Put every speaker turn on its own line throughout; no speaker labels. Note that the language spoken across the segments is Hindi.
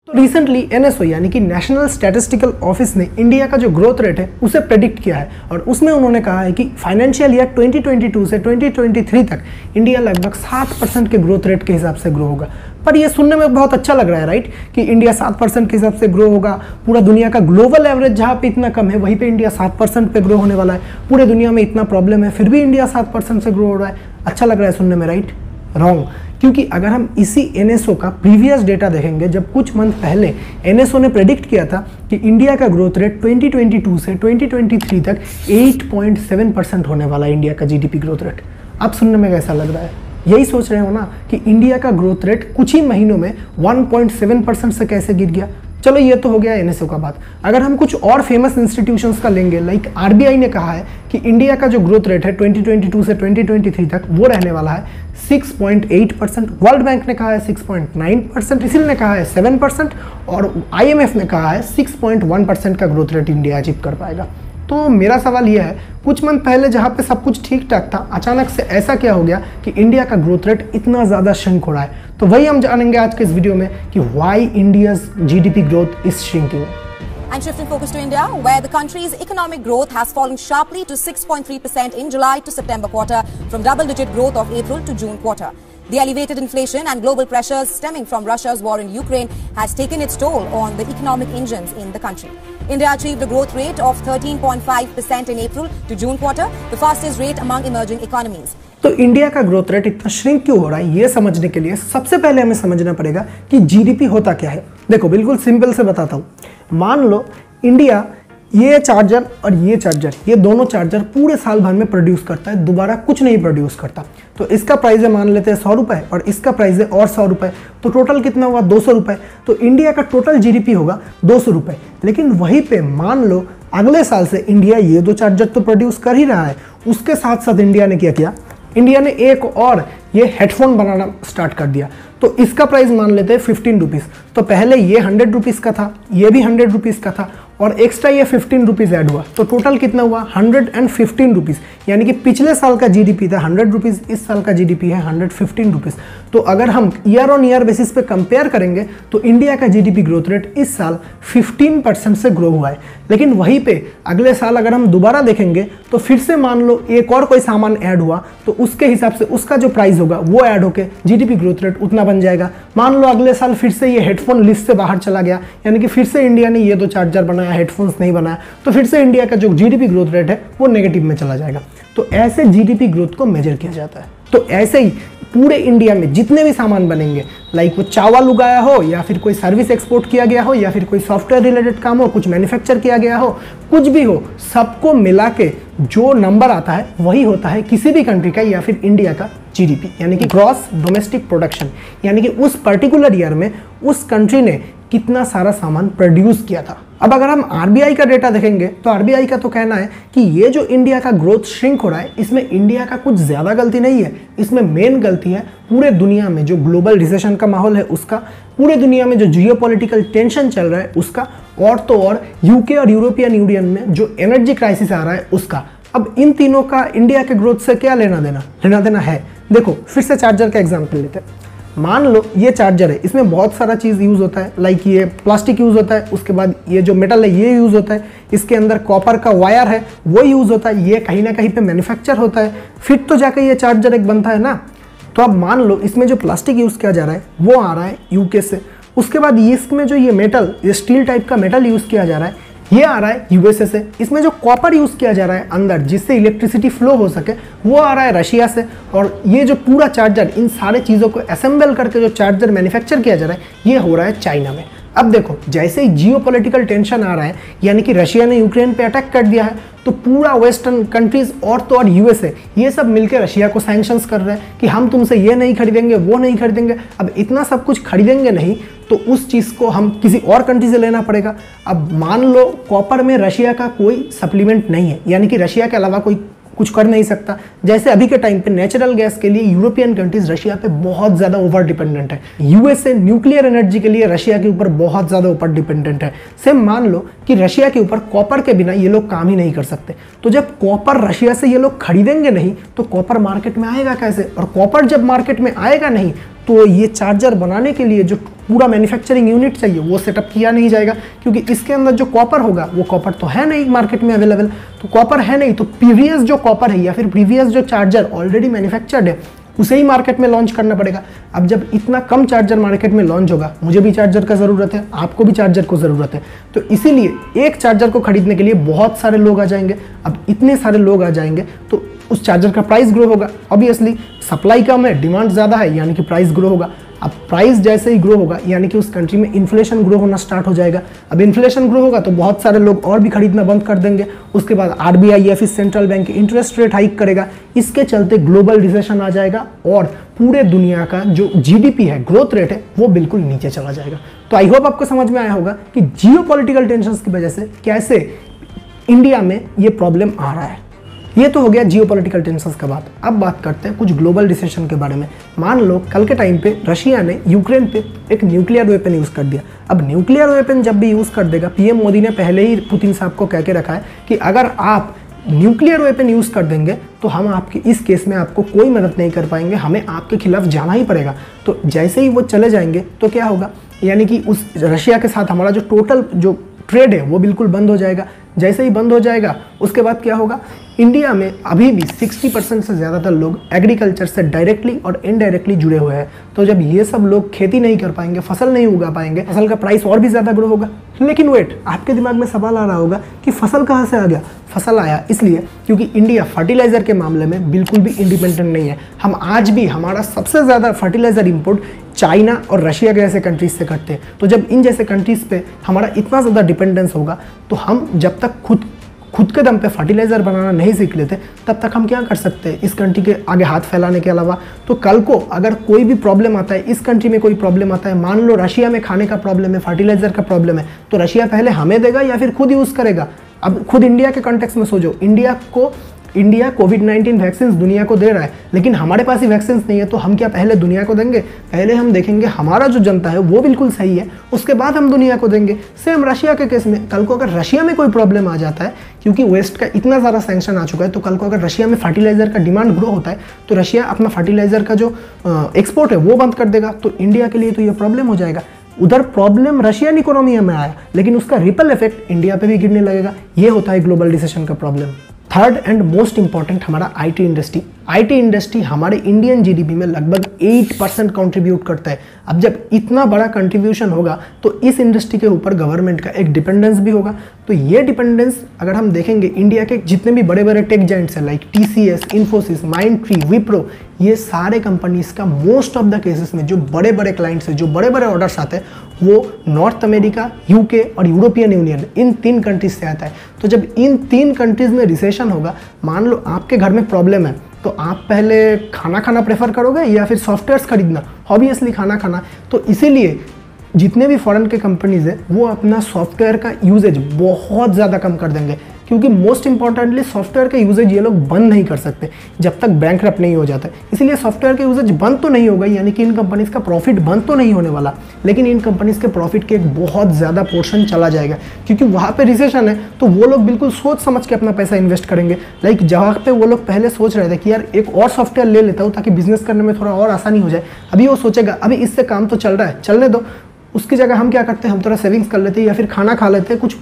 तो रिसेंटली एनएसओ यानी कि नेशनल स्टैटिस्टिकल ऑफिस ने इंडिया का जो ग्रोथ रेट है उसे प्रेडिक्ट किया है और उसमें उन्होंने कहा है कि फाइनेंशियल ईयर 2022 से 2023 तक इंडिया लगभग 7% के ग्रोथ रेट के हिसाब से ग्रो होगा। पर ये सुनने में बहुत अच्छा लग रहा है राइट, कि इंडिया 7% के हिसाब से ग्रो होगा। पूरा दुनिया का ग्लोबल एवरेज जहाँ पे इतना कम है वहीं पे इंडिया 7% पे ग्रो होने वाला है। पूरे दुनिया में इतना प्रॉब्लम है फिर भी इंडिया 7% से ग्रो हो रहा है। अच्छा लग रहा है सुनने में राइट? रॉन्ग, क्योंकि अगर हम इसी एनएसओ का प्रीवियस डेटा देखेंगे, जब कुछ मंथ पहले एनएसओ ने प्रेडिक्ट किया था कि इंडिया का ग्रोथ रेट 2022 से 2023 तक 8.7% होने वाला है इंडिया का जीडीपी ग्रोथ रेट। अब सुनने में कैसा लग रहा है? यही सोच रहे हो ना कि इंडिया का ग्रोथ रेट कुछ ही महीनों में 1.7% से कैसे गिर गया। चलो ये तो हो गया एनएसओ का बात। अगर हम कुछ और फेमस इंस्टीट्यूशंस का लेंगे, लाइक आरबीआई ने कहा है कि इंडिया का जो ग्रोथ रेट है 2022 से 2023 तक वो रहने वाला है 6.8%। वर्ल्ड बैंक ने कहा है 6.9%, इसिल ने कहा है 7% और आईएमएफ ने कहा है 6.1% का ग्रोथ रेट इंडिया अचीव कर पाएगा। तो मेरा सवाल यह है, कुछ मंथ पहले जहाँ पे सब कुछ ठीक ठाक था, अचानक से ऐसा क्या हो गया कि इंडिया का ग्रोथ रेट इतना ज़्यादा श्रिंक हो रहा है? तो वही हम जानेंगे आज के इस वीडियो में कि why India's GDP growth is shrinking.
And shifting focus to India, where the country's economic growth has fallen sharply to 6.3% in July to September quarter from double-digit growth of April to June quarter. The elevated inflation and global pressures stemming from Russia's war in Ukraine has taken its toll on the economic engines in the country. India achieved a growth rate of 13.5% in April to June quarter, the fastest rate among emerging economies.
तो इंडिया का ग्रोथ रेट इतना श्रिंक क्यों हो रहा है, ये समझने के लिए सबसे पहले हमें समझना पड़ेगा कि जीडीपी होता क्या है। देखो बिल्कुल सिंपल से बताता हूँ। मान लो इंडिया ये चार्जर और ये चार्जर, ये दोनों चार्जर पूरे साल भर में प्रोड्यूस करता है, दोबारा कुछ नहीं प्रोड्यूस करता। तो इसका प्राइस है मान लेते हैं 100 रुपये और इसका प्राइस है और 100 रुपये, तो टोटल कितना हुआ 200 रुपये। तो इंडिया का टोटल जीडीपी होगा 200 रुपये। लेकिन वहीं पे मान लो अगले साल से इंडिया ये दो चार्जर तो प्रोड्यूस कर ही रहा है, उसके साथ साथ इंडिया ने क्या किया, इंडिया ने एक और ये हेडफोन बनाना स्टार्ट कर दिया। तो इसका प्राइस मान लेते हैं 15 रुपीज़। तो पहले ये 100 रुपीज़ का था, ये भी 100 रुपीज़ का था और एक्स्ट्रा ये 15 रुपीज़ ऐड हुआ, तो टोटल कितना हुआ 115 रुपीज़। यानी कि पिछले साल का जीडीपी था 100 रुपीज़, इस साल का जीडीपी है 115 रुपीज़। तो अगर हम ईयर ऑन ईयर बेसिस पे कंपेयर करेंगे तो इंडिया का जीडीपी ग्रोथ रेट इस साल 15% से ग्रो हुआ है। लेकिन वहीं पे अगले साल अगर हम दोबारा देखेंगे तो फिर से मान लो एक और कोई सामान ऐड हुआ, तो उसके हिसाब से उसका जो प्राइस होगा वो ऐड होके जीडीपी ग्रोथ रेट उतना बन जाएगा। मान लो अगले साल फिर से ये हेडफोन लिस्ट से बाहर चला गया, यानी कि फिर से इंडिया ने ये दो चार्जर बनाया, हेडफोन्स नहीं बनाया, तो फिर से इंडिया का जो जीडीपी ग्रोथ रेट है वो नेगेटिव में चला जाएगा। तो ऐसे जीडीपी ग्रोथ को मेजर किया जाता है। तो ऐसे ही पूरे इंडिया में जितने भी सामान बनेंगे, लाइक वो चावल उगाया हो या फिर कोई सर्विस एक्सपोर्ट किया गया हो या फिर कोई सॉफ्टवेयर रिलेटेड काम हो, कुछ मैन्युफैक्चर किया गया हो, कुछ भी हो, सबको मिला के जो नंबर आता है वही होता है किसी भी कंट्री का या फिर इंडिया का जीडीपी, यानी कि ग्रॉस डोमेस्टिक प्रोडक्शन। यानी कि उस पर्टिकुलर ईयर में उस कंट्री ने कितना सारा सामान प्रोड्यूस किया था। अब अगर हम आरबीआई का डेटा देखेंगे तो आरबीआई का तो कहना है कि ये जो इंडिया का ग्रोथ श्रिंक हो रहा है, इसमें इंडिया का कुछ ज़्यादा गलती नहीं है। इसमें मेन गलती है पूरे दुनिया में जो ग्लोबल रिसेशन का माहौल है उसका, पूरे दुनिया में जो जियोपॉलिटिकल टेंशन चल रहा है उसका, और तो और यूके और यूरोपियन यूनियन में जो एनर्जी क्राइसिस आ रहा है उसका। अब इन तीनों का इंडिया के ग्रोथ से क्या लेना देना है? देखो फिर से चार्जर का एग्जाम्पल लेते हैं। मान लो ये चार्जर है, इसमें बहुत सारा चीज़ यूज़ होता है, लाइक ये प्लास्टिक यूज़ होता है, उसके बाद ये जो मेटल है ये यूज़ होता है, इसके अंदर कॉपर का वायर है वो यूज़ होता है, ये कहीं ना कहीं पे मैन्युफैक्चर होता है, फिर तो जाकर ये चार्जर एक बनता है ना। तो अब मान लो इसमें जो प्लास्टिक यूज़ किया जा रहा है वो आ रहा है यूके से, उसके बाद इसमें जो ये मेटल, ये स्टील टाइप का मेटल यूज़ किया जा रहा है ये आ रहा है यूएसए से। इसमें जो कॉपर यूज़ किया जा रहा है अंदर जिससे इलेक्ट्रिसिटी फ्लो हो सके वो आ रहा है रशिया से। और ये जो पूरा चार्जर, इन सारे चीज़ों को असेंबल करके जो चार्जर मैन्युफैक्चर किया जा रहा है ये हो रहा है चाइना में। अब देखो जैसे ही जियोपॉलिटिकल टेंशन आ रहा है, यानी कि रशिया ने यूक्रेन पे अटैक कर दिया है, तो पूरा वेस्टर्न कंट्रीज और तो और यूएसए ये सब मिलकर रशिया को सैंक्शंस कर रहे हैं कि हम तुमसे ये नहीं खरीदेंगे, वो नहीं खरीदेंगे। अब इतना सब कुछ खरीदेंगे नहीं तो उस चीज़ को हम किसी और कंट्री से लेना पड़ेगा। अब मान लो कॉपर में रशिया का कोई सप्लीमेंट नहीं है, यानी कि रशिया के अलावा कोई कुछ कर नहीं सकता। जैसे अभी के टाइम पे नेचुरल गैस के लिए यूरोपियन कंट्रीज रशिया पे बहुत ज़्यादा ओवर डिपेंडेंट है। यूएसए न्यूक्लियर एनर्जी के लिए रशिया के ऊपर बहुत ज़्यादा ओवर डिपेंडेंट है। सेम मान लो कि रशिया के ऊपर कॉपर के बिना ये लोग काम ही नहीं कर सकते। तो जब कॉपर रशिया से ये लोग खरीदेंगे नहीं तो कॉपर मार्केट में आएगा कैसे? और कॉपर जब मार्केट में आएगा नहीं तो ये चार्जर बनाने के लिए जो पूरा मैन्युफैक्चरिंग यूनिट चाहिए वो सेटअप किया नहीं जाएगा, क्योंकि इसके अंदर जो कॉपर होगा वो कॉपर तो है नहीं मार्केट में अवेलेबल। तो कॉपर है नहीं, तो प्रीवियस जो कॉपर है या फिर प्रीवियस जो चार्जर ऑलरेडी मैन्युफैक्चर्ड है उसे ही मार्केट में लॉन्च करना पड़ेगा। अब जब इतना कम चार्जर मार्केट में लॉन्च होगा, मुझे भी चार्जर का ज़रूरत है, आपको भी चार्जर को ज़रूरत है, तो इसीलिए एक चार्जर को खरीदने के लिए बहुत सारे लोग आ जाएंगे। अब इतने सारे लोग आ जाएंगे तो उस चार्जर का प्राइस ग्रो होगा। ऑब्वियसली सप्लाई कम है, डिमांड ज़्यादा है, यानी कि प्राइस ग्रो होगा। अब प्राइस जैसे ही ग्रो होगा यानी कि उस कंट्री में इन्फ्लेशन ग्रो होना स्टार्ट हो जाएगा। अब इन्फ्लेशन ग्रो होगा तो बहुत सारे लोग और भी खरीदना बंद कर देंगे। उसके बाद आरबीआई या फिर central bank interest rate hike करेगा। इसके चलते ग्लोबल रिसेशन आ जाएगा और पूरे दुनिया का जो जीडीपी है, ग्रोथ रेट है, वो बिल्कुल नीचे चला जाएगा। तो आई होप आपको समझ में आया होगा कि जियोपॉलिटिकल टेंशंस की वजह से कैसे इंडिया में ये प्रॉब्लम आ रहा है। ये तो हो गया जियोपॉलिटिकल टेंशंस का बात। अब बात करते हैं कुछ ग्लोबल रिसेशन के बारे में। मान लो कल के टाइम पे रशिया ने यूक्रेन पे एक न्यूक्लियर वेपन यूज़ कर दिया। अब न्यूक्लियर वेपन जब भी यूज़ कर देगा, पीएम मोदी ने पहले ही पुतिन साहब को कह के रखा है कि अगर आप न्यूक्लियर वेपन यूज़ कर देंगे तो हम आपकी इस केस में आपको कोई मदद नहीं कर पाएंगे, हमें आपके खिलाफ जाना ही पड़ेगा। तो जैसे ही वो चले जाएंगे तो क्या होगा, यानी कि उस रशिया के साथ हमारा जो टोटल जो ट्रेड है वो बिल्कुल बंद हो जाएगा। जैसे ही बंद हो जाएगा उसके बाद क्या होगा, इंडिया में अभी भी 60% से ज़्यादातर लोग एग्रीकल्चर से डायरेक्टली और इनडायरेक्टली जुड़े हुए हैं। तो जब ये सब लोग खेती नहीं कर पाएंगे, फसल नहीं उगा पाएंगे, फसल का प्राइस और भी ज़्यादा ग्रो होगा। लेकिन वेट, आपके दिमाग में सवाल आ रहा होगा कि फसल कहाँ से आ गया। फसल आया इसलिए क्योंकि इंडिया फर्टिलाइज़र के मामले में बिल्कुल भी इंडिपेंडेंट नहीं है। हम आज भी हमारा सबसे ज़्यादा फर्टिलाइज़र इंपोर्ट चाइना और रशिया के जैसे कंट्रीज से करते हैं। तो जब इन जैसे कंट्रीज़ पे हमारा इतना ज़्यादा डिपेंडेंस होगा तो हम जब तक खुद के दम पे फर्टिलाइज़र बनाना नहीं सीख लेते तब तक हम क्या कर सकते हैं इस कंट्री के आगे हाथ फैलाने के अलावा। तो कल को अगर कोई भी प्रॉब्लम आता है, इस कंट्री में कोई प्रॉब्लम आता है, मान लो रशिया में खाने का प्रॉब्लम है, फर्टिलाइज़र का प्रॉब्लम है, तो रशिया पहले हमें देगा या फिर खुद यूज़ करेगा। अब खुद इंडिया के कॉन्टेक्स्ट में सोचो, इंडिया कोविड-19 वैक्सीन दुनिया को दे रहा है, लेकिन हमारे पास ही वैक्सीन नहीं है, तो हम क्या पहले दुनिया को देंगे? पहले हम देखेंगे हमारा जो जनता है वो बिल्कुल सही है, उसके बाद हम दुनिया को देंगे। सेम रशिया के केस में, कल को अगर रशिया में कोई प्रॉब्लम आ जाता है, क्योंकि वेस्ट का इतना ज़्यादा सैंक्शन आ चुका है, तो कल को अगर रशिया में फर्टिलाइज़र का डिमांड ग्रो होता है तो रशिया अपना फर्टिलाइज़र का जो एक्सपोर्ट है वो बंद कर देगा। तो इंडिया के लिए तो ये प्रॉब्लम हो जाएगा। उधर प्रॉब्लम रशियन इकोनॉमी में आया, लेकिन उसका रिपल इफेक्ट इंडिया पे भी गिरने लगेगा। ये होता है ग्लोबल रिसेशन का problem. Third and most important हमारा आईटी इंडस्ट्री। आईटी इंडस्ट्री हमारे इंडियन जीडीपी में लगभग 8% कंट्रीब्यूट करता है। अब जब इतना बड़ा कंट्रीब्यूशन होगा तो इस इंडस्ट्री के ऊपर गवर्नमेंट का एक डिपेंडेंस भी होगा। तो ये डिपेंडेंस अगर हम देखेंगे, इंडिया के जितने भी बड़े बड़े टेक जाइंट्स हैं like TCS, Infosys, Mindtree, Wipro, ये सारे कंपनीज का मोस्ट ऑफ द केसेस में जो बड़े बड़े क्लाइंट्स हैं, जो बड़े बड़े ऑर्डर्स आते हैं, वो नॉर्थ अमेरिका, यूके और यूरोपियन यूनियन, इन 3 कंट्रीज से आता है। तो जब इन 3 कंट्रीज में रिसेशन होगा, मान लो आपके घर में प्रॉब्लम है, तो आप पहले खाना खाना प्रेफर करोगे या फिर सॉफ्टवेयर्स खरीदना? ऑब्वियसली खाना खाना। तो इसीलिए जितने भी फॉरेन के कंपनीज है वो अपना सॉफ्टवेयर का यूजेज बहुत ज़्यादा कम कर देंगे, क्योंकि मोस्ट इंपॉर्टेंटली सॉफ्टवेयर का यूजेज ये लोग बंद नहीं कर सकते जब तक बैंकरप्ट नहीं हो जाता है। इसीलिए सॉफ्टवेयर का यूजेज बंद तो नहीं होगा, यानी कि इन कंपनीज का प्रॉफिट बंद तो नहीं होने वाला, लेकिन इन कंपनीज के प्रॉफिट के एक बहुत ज़्यादा पोर्शन चला जाएगा, क्योंकि वहाँ पे रिसेशन है। तो वो लोग बिल्कुल सोच समझ के अपना पैसा इन्वेस्ट करेंगे। लाइक जहाँ पे वो लोग पहले सोच रहे थे कि यार एक और सॉफ्टवेयर ले लेता हूँ ताकि बिजनेस करने में थोड़ा और आसानी हो जाए, अभी वो सोचेगा अभी इससे काम तो चल रहा है, चलने दो। उसकी जगह हम क्या करते हैं, हम थोड़ा सेविंग्स कर लेते हैं या फिर खाना खा लेते हैं, कुछ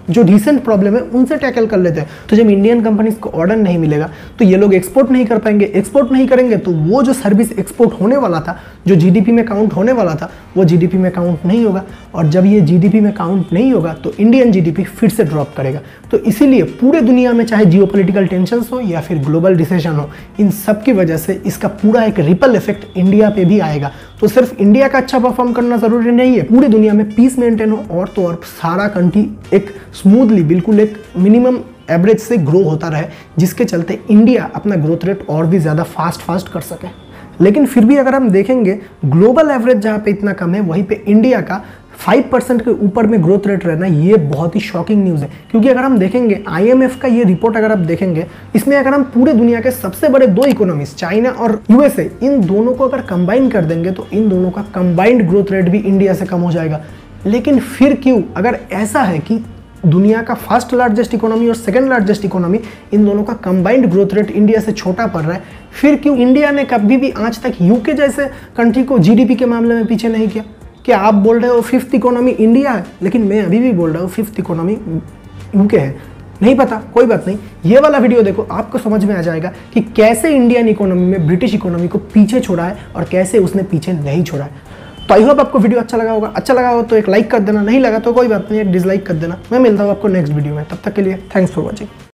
जो रिसेंट प्रॉब्लम है उनसे टैकल कर लेते हैं। तो जब इंडियन कंपनीज को ऑर्डर नहीं मिलेगा तो ये लोग एक्सपोर्ट नहीं कर पाएंगे। एक्सपोर्ट नहीं करेंगे तो वो जो सर्विस एक्सपोर्ट होने वाला था, जो जीडीपी में काउंट होने वाला था, वो जीडीपी में काउंट नहीं होगा। और जब ये जीडीपी में काउंट नहीं होगा तो इंडियन जीडीपी फिर से ड्रॉप करेगा। तो इसीलिए पूरे दुनिया में चाहे जियोपॉलिटिकल टेंशंस हो या फिर ग्लोबल रिसेशन हो, इन सब की वजह से इसका पूरा एक रिपल इफेक्ट इंडिया पे भी आएगा। तो सिर्फ इंडिया का अच्छा परफॉर्म करना जरूरी नहीं है, पूरी दुनिया में पीस मेंटेन हो और तो और सारा कंट्री एक स्मूथली, बिल्कुल एक मिनिमम एवरेज से ग्रो होता रहे, जिसके चलते इंडिया अपना ग्रोथ रेट और भी ज़्यादा फास्ट कर सके। लेकिन फिर भी अगर हम देखेंगे ग्लोबल एवरेज जहाँ पे इतना कम है, वहीं पे इंडिया का 5% के ऊपर में ग्रोथ रेट रहना, ये बहुत ही शॉकिंग न्यूज़ है। क्योंकि अगर हम देखेंगे IMF का ये रिपोर्ट अगर आप देखेंगे, इसमें अगर हम पूरे दुनिया के सबसे बड़े 2 इकोनॉमीज चाइना और USA, इन दोनों को अगर कंबाइन कर देंगे तो इन दोनों का कंबाइंड ग्रोथ रेट भी इंडिया से कम हो जाएगा। लेकिन फिर क्यों? अगर ऐसा है कि दुनिया का फर्स्ट लार्जेस्ट इकोनॉमी और सेकंड लार्जेस्ट इकोनॉमी, इन दोनों का कंबाइंड ग्रोथ रेट इंडिया से छोटा पड़ रहा है, फिर क्यों इंडिया ने कभी भी आज तक यूके जैसे कंट्री को जीडीपी के मामले में पीछे नहीं किया? क्या आप बोल रहे हो फिफ्थ इकोनॉमी इंडिया है, लेकिन मैं अभी भी बोल रहा हूँ फिफ्थ इकोनॉमी यूके है? नहीं पता, कोई बात नहीं, ये वाला वीडियो देखो, आपको समझ में आ जाएगा कि कैसे इंडियन इकोनॉमी में ब्रिटिश इकोनॉमी को पीछे छोड़ा है और कैसे उसने पीछे नहीं छोड़ा है। तो आई होप आपको वीडियो अच्छा लगा होगा। अच्छा लगा हो तो एक लाइक कर देना, नहीं लगा तो कोई बात नहीं, एक डिसलाइक कर देना। मैं मिलता हूँ आपको नेक्स्ट वीडियो में, तब तक के लिए थैंक्स फॉर वॉचिंग।